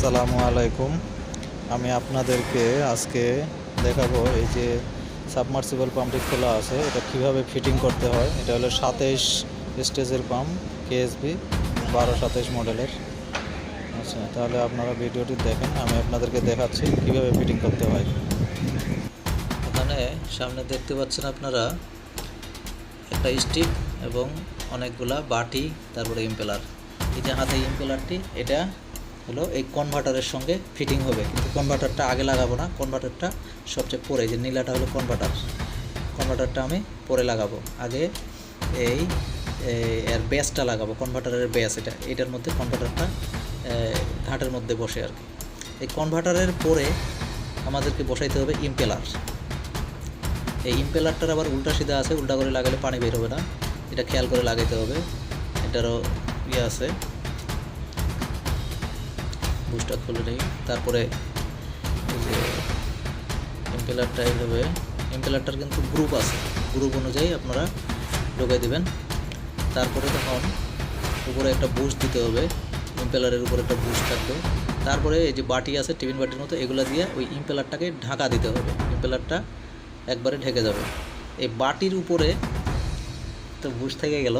আসসালামু আলাইকুম। আমি আপনাদেরকে আজকে দেখাবো এই যে সাবমার্সিবল পাম্পটি খোলা আছে এটা কিভাবে ফিটিং করতে হয়। এটা হলো 27 স্টেজের পাম্প, কেএসবি 1227 মডেলের। আচ্ছা, তাহলে আপনারা ভিডিওটি দেখেন, আমি আপনাদেরকে দেখাচ্ছি কিভাবে ফিটিং করতে হয়। এখানে সামনে দেখতে পাচ্ছেন আপনারা একটা স্টিক এবং অনেকগুলা বাটি, তারপরে ইম্পেলার। এই যে হাতে ইম্পেলারটি, এটা হলো এই কনভার্টারের সঙ্গে ফিটিং হবে, কিন্তু কনভার্টারটা আগে লাগাবো না, কনভার্টারটা সবচেয়ে পরে। যে নীলাটা হলো কনভার্টারটা আমি পরে লাগাবো। আগে এই এর বেসটা লাগাবো, কনভার্টারের বেস। এটার মধ্যে কনভার্টারটা ঘাটের মধ্যে বসে আর কি। এই কনভার্টারের পরে আমাদেরকে বসাইতে হবে ইম্পেলার। এই ইম্পেলারটার আবার উল্টা সিধা আছে, উল্টা করে লাগালে পানি বের হবে না, এটা খেয়াল করে লাগাইতে হবে। এটারও আছে, বুস্টার খুলে নেই। তারপরে এই যে ইম্পেলারটা এইভাবে, ইম্পেলারটার কিন্তু গ্রুপ আছে, গ্রুপ অনুযায়ী আপনারা ঢোকাই দেবেন। তারপরে তখন উপরে একটা বুস্ট দিতে হবে, ইম্পেলারের উপরে একটা বুস্ট থাকবে। তারপরে এই যে বাটি আছে, টিফিন বাটির মতো, এগুলো দিয়ে ওই ইম্পেলারটাকে ঢাকা দিতে হবে, ইম্পেলারটা একবারে ঢেকে যাবে। এই বাটির উপরে তো বুস্ট থেকে গেল,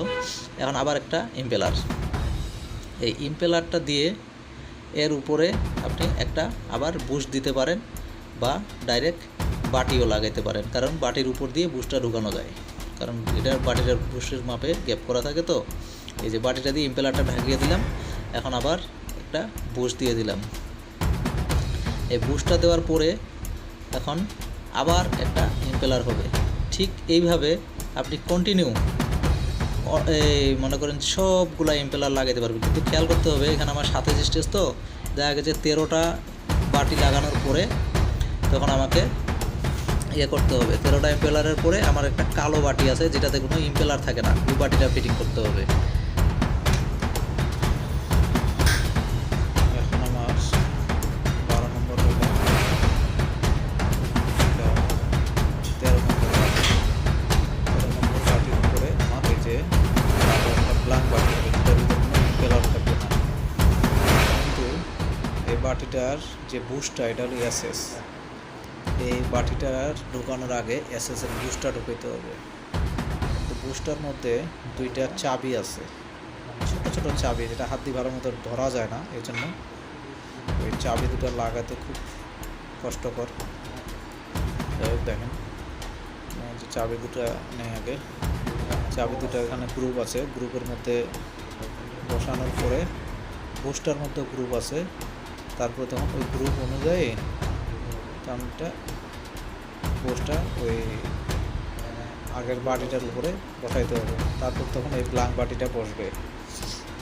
এখন আবার একটা ইম্পেলার। এই ইম্পেলারটা দিয়ে এর উপরে আপনি একটা আবার বুস্ট দিতে পারেন, বা ডাইরেক্ট বাটিও লাগাইতে পারেন, কারণ বাটির উপর দিয়ে বুস্টটা ঢুকানো যায়, কারণ এটার বাটিটার বুস্টের মাপে গ্যাপ করা থাকে। তো এই যে বাটিটা দিয়ে ইম্পেলারটা ঢাকিয়ে দিলাম, এখন আবার একটা বুস্ট দিয়ে দিলাম। এই বুস্টটা দেওয়ার পরে এখন আবার একটা ইম্পেলার হবে। ঠিক এইভাবে আপনি কন্টিনিউ এই মনে করেন সবগুলা ইম্পেলার লাগাইতে পারবেন। কিন্তু খেয়াল করতে হবে, এখানে আমার 27 স্টেজ, তো দেখা গেছে 13টা বাটি লাগানোর পরে তখন আমাকে করতে হবে। 13টা ইম্পেলারের পরে আমার একটা কালো বাটি আছে, যেটাতে কোনো ইম্পেলার থাকে না, ওই বাটিটা ফিটিং করতে হবে। এখন আমার 12 নম্বর হইল, 13 নম্বর বাটির উপরে আমার এই যে একটা ব্ল্যাঙ্ক বাটি হবে, যেটার ভিতরে কোনো ইম্পেলার থাকবে না। কিন্তু এই বাটিটার যে বুস্টটা, এটা হলো এসএস। এই বাটিটার ঢোকানোর আগে এসএসের বুস্টটা ঢুকাইতে হবে। তো বুস্টার মধ্যে দুইটা চাবি আছে, ছোট ছোট চাবি, যেটা হাত দিয়ে ভালো মতো ধরা যায় না, এই জন্য ওই চাবি দুটো লাগাতে খুব কষ্টকর। দেখেন যে চাবি দুটো নেই আগে, চাবি দুটো এখানে গ্রুপ আছে, গ্রুপের মধ্যে বসানোর পরে বুস্টার মধ্যে গ্রুপ আছে। তারপরে তখন ওই গ্রুপ অনুযায়ী তামটা বুস্টটা ওই আগের বাটিটার উপরে বসাইতে হবে। তারপর তখন এই ব্ল্যাঙ্ক বাটিটা বসবে।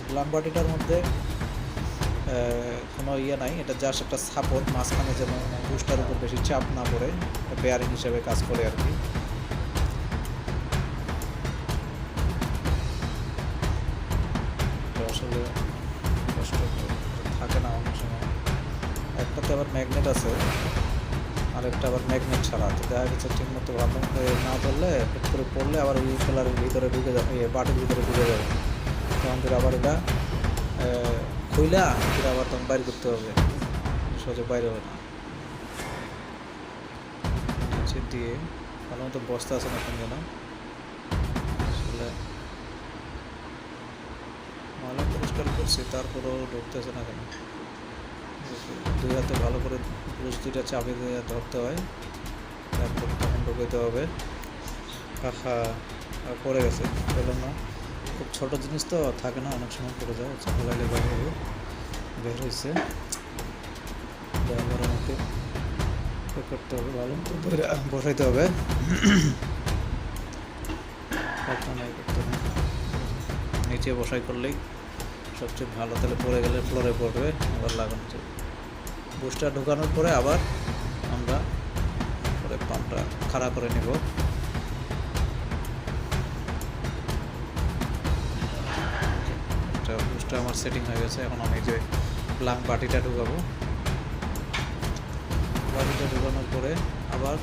ব্ল্যাঙ্ক বাটিটার মধ্যে কোনো নাই, এটা জাস্ট একটা সাপোর্ট, মাঝখানে যেন বুস্টার উপর বেশি চাপ না পড়ে, বেয়ারিং হিসেবে কাজ করে আর কি। আসলে কষ্ট থাকে না অনেক সময়। একটাতে আবার ম্যাগনেট আছে, আরেকটা আবার ম্যাগনেট ছাড়া। তো দেখা গেছে ঠিক মতো ভালো না ধরলে হুট করে পড়লে আবার ওই ইম্পেলারের ভিতরে ঢুকে যাবে, বাটির ভিতরে ঢুকে যাবে। তখন ফির আবার এটা খুইলা ফির আবার তখন বাইর করতে হবে, সহজে বাইরে হবে না। নিচে দিয়ে ভালো মতো বস্তা আছে না কোন যেন, আসলে ময়লা পরিষ্কার করছি, তারপরেও ঢুকতেছে না কেন। দুই হাতে ভালো করে পুরুষ দুইটা চাবি দিয়ে ধরতে হয়, তারপর তখন ঢুকাইতে হবে। কাকা পড়ে গেছে, পেলাম না। খুব ছোটো জিনিস তো থাকে না, অনেক সময় পড়ে যায়, চাপা লাগলে বের হয়েছে। আবার আমাকে করতে হবে, ভালো মতো ধরে বসাইতে হবে। নিচে বসাই করলেই সবচেয়ে ভালো, তাহলে পড়ে গেলে ফ্লোরে পড়বে, আবার লাগানো যাবে। বুস্টার ঢোকানোর পরে আবার আমরা পরে পাম্পটা খাড়া করে নেব। বুস্টার আমার সেটিং হয়ে গেছে। এখন আমি যে ব্ল্যাঙ্ক বাটিটা ঢুকাবো, বাটিটা ঢুকানোর পরে আবার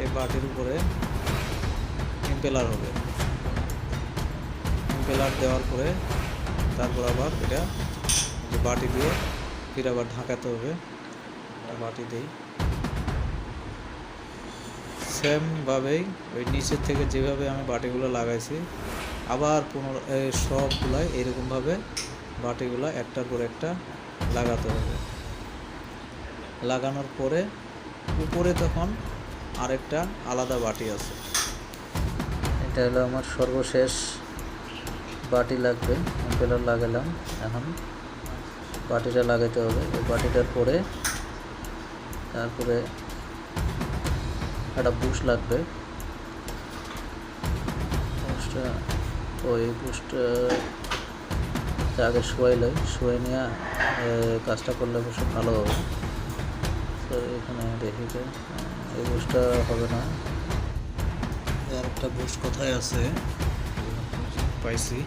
এই বাটির উপরে ইম্পেলার হবে। ইম্পেলার দেওয়ার পরে তারপর আবার এটা যে বাটি দিয়ে ফির আবার ঢাকাতে হবে। বাটি দিই সেমভাবেই ওই নিচের থেকে যেভাবে আমি বাটিগুলো লাগাইছি আবার সবগুলাই এরকমভাবে বাটিগুলো একটার পর একটা লাগাতে হবে। লাগানোর পরে উপরে তখন আরেকটা আলাদা বাটি আছে। এটা হলো আমার সর্বশেষ বাটি লাগবে। ইম্পেলার লাগালাম, এখন বাটিটা লাগাইতে হবে। এই বাটিটার পরে তারপরে একটা বুশ লাগবে। বুশটা ওই বুশটা আগে শুয়ে নিয়ে কাজটা করলে অবশ্য ভালো হবে। তো এখানে দেখি যে এই বুশটা হবে না, আর একটা বুশ কোথায় আছে পাইছি।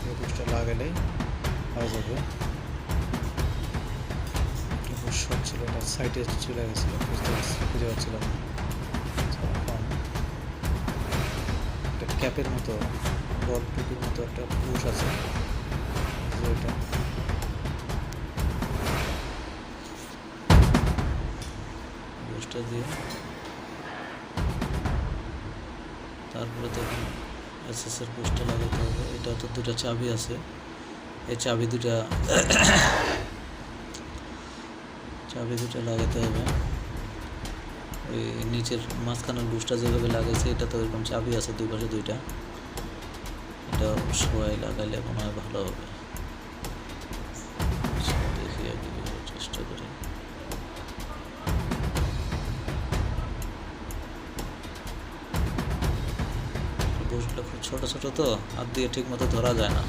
এই বুশটা লাগালেই হয়ে যাবে। বুশ শর্ট ছিল, এটা সাইডে চলে গেছিলো, খুঁজে পাচ্ছিলাম। একটা ক্যাপের মতো বল টুপির মতো একটা বুশ আছে, এটা বুশটা দিয়ে তারপরে তখন এসএসের বুশটা লাগাতে হবে। এটা তো দুটো চাবি আছে, এই চাবি দুটা লাগাতে হবে। ওই নিচের মাঝখানের বুশটা যেভাবে লাগাইছে এটা তো এরকম চাবি আছে দুই পাশে দুইটা। এটা সবাই লাগাইলে মনে হয় ভালো হবে। দেখি আর কি চেষ্টা করি। বুশগুলো খুব ছোট ছোট তো হাত দিয়ে ঠিক মতো ধরা যায় না,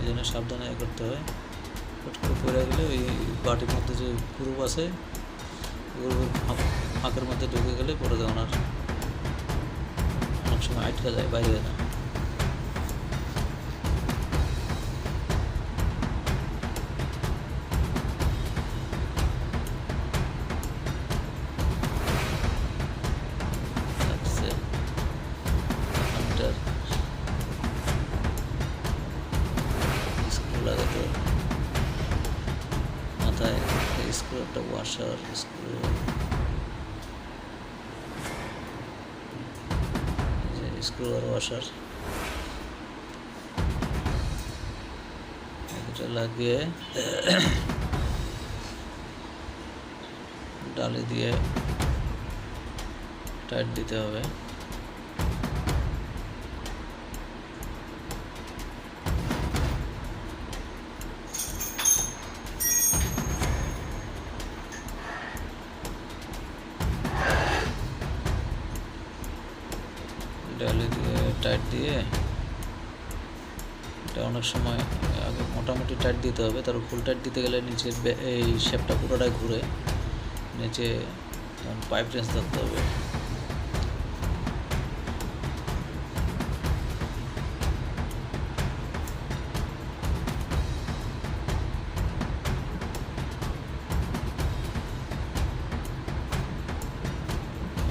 এই জন্য সাবধানে করতে হয়। ফট করে পড়ে গেলে ওই বাটির মধ্যে যে গ্রুপ আছে গ্রুপের ফাঁকের মধ্যে ঢুকে গেলে পরে তখন আর অনেক সময় আটকা যায়, বাইরে যায় না। স্ক্রু লাগাতে মাথায় স্ক্রু, একটা ওয়াশার স্ক্রু, স্ক্রু আর ওয়াশার এটা লাগিয়ে ডালে দিয়ে টাইট দিতে হবে। ডালে দিয়ে টাইট দিয়ে এটা অনেক সময় আগে মোটামুটি টাইট দিতে হবে, তারপর ফুল টাইট দিতে গেলে নিচের এই শেপটা পুরোটাই ঘুরে নিচে পাইপ রেঞ্জ ধরতে হবে।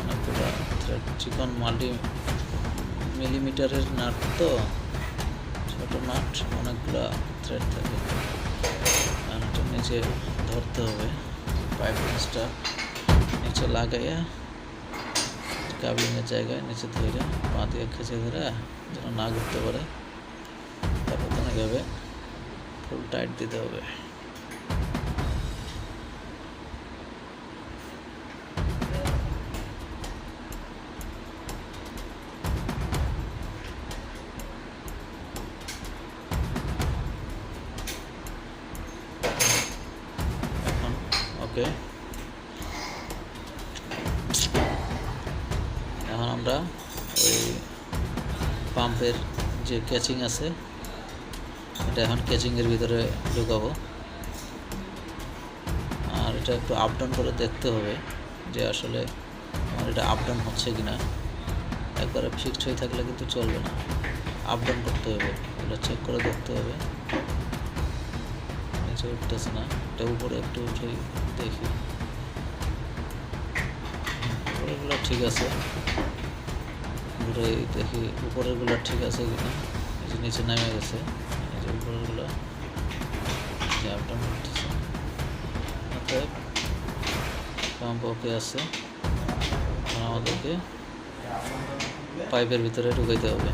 অনেকগুলো থ্রেড, চিকন মিলিমিটারের নাট তো, ছোট নাট, অনেকগুলো থ্রেড থাকে। নাটটা নিচে ধরতে হবে, পাইপ রেঞ্জটা নিচে লাগাইয়া কাবলিংয়ের জায়গায় নিচে ধরে পা দিয়ে খেঁচে ধরে যেন না ঘুরতে পারে। তারপর তো এইভাবে ফুল টাইট দিতে হবে। এখন ওকে, এখন আমরা ওই পাম্পের যে ক্যাচিং আছে এটা এখন ক্যাচিংয়ের ভিতরে ঢুকাবো। আর এটা একটু আপ ডাউন করে দেখতে হবে যে আসলে আমার এটা আপ ডাউন হচ্ছে কি না। একবারে ফিক্সড হয়ে থাকলে কিন্তু চলবে না, আপ ডাউন করতে হবে, এগুলো চেক করে দেখতে হবে। নিচে উঠতেছে না, এটা উপরে একটু উঠে দেখি, উপরেরগুলো ঠিক আছে, ঘুরে দেখি উপরেরগুলো ঠিক আছে কিনা। এই যে নিচে নেমে গেছে, এই যে উপরেরগুলো আপ ডাউন করতেছে। অতএব পাম্প ওকে আছে, আমাদেরকে পাইপের ভিতরে ঢুকাইতে হবে।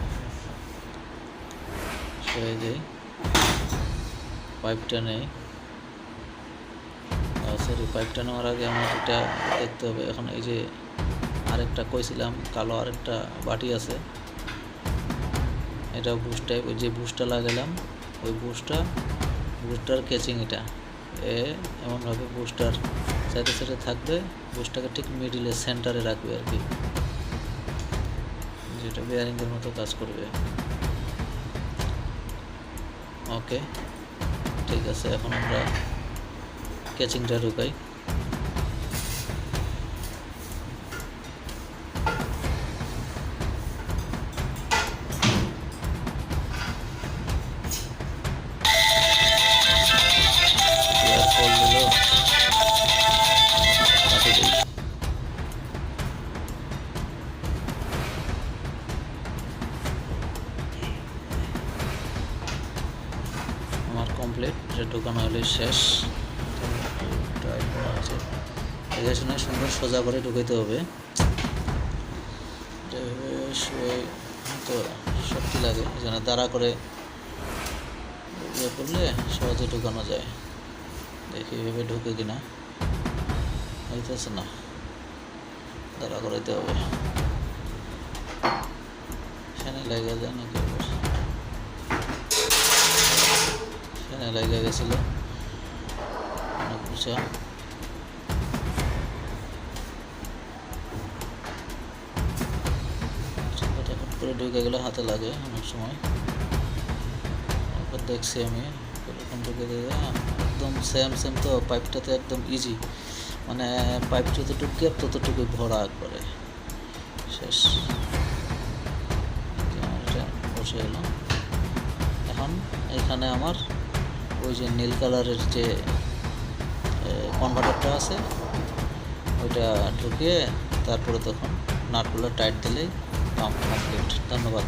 সরে যাই, পাইপটা নেই, সরি পাইপটা নেওয়ার আগে আমার এটা দেখতে হবে। এখন এই যে আরেকটা কইছিলাম কালো আরেকটা বাটি আছে, এটা বুস্ট টাইপ, ওই যে বুস্টটা লাগালাম ওই বুস্টার ক্যাচিং এটা এমনভাবে বুস্টার সাইডে সাইডে থাকবে, বুস্টটাকে ঠিক মিডিলে সেন্টারে রাখবে আর কি, যেটা বেয়ারিংয়ের মতো কাজ করবে। ওকে ঠিক আছে, এখন আমরা ক্যাচিংটা ঢুকাই। আমার কমপ্লিট, এটা ঢোকানো হলে শেষ। দেখে শুনে সুন্দর সোজা করে ঢুকাইতে হবে, তো শক্তি লাগে, যেন দাঁড়া করে ইয়ে করলে সহজে ঢুকানো যায়। দেখি এভাবে ঢুকে কিনা, হইতেছে না, দাঁড়া করাইতে হবে। সেনে লেগে যায় নাকি, সেনে লেগে গেছিল অনেক উঁচা। করে ঢুকে গেলে হাতে লাগে অনেক সময়, দেখছি আমি এরকম ঢুকে দিয়ে একদম সেম তো পাইপটাতে একদম ইজি, মানে পাইপ যতটুকু গ্যাপ ততটুকুই ভরা একবারে শেষ। এটা বসে এলো। এখন এখানে আমার ওই যে নীল কালারের যে কনভার্টারটা আছে ওইটা ঢুকিয়ে তারপরে তখন নাটগুলো টাইট দিলেই পাম্প কমপ্লিট। ধন্যবাদ।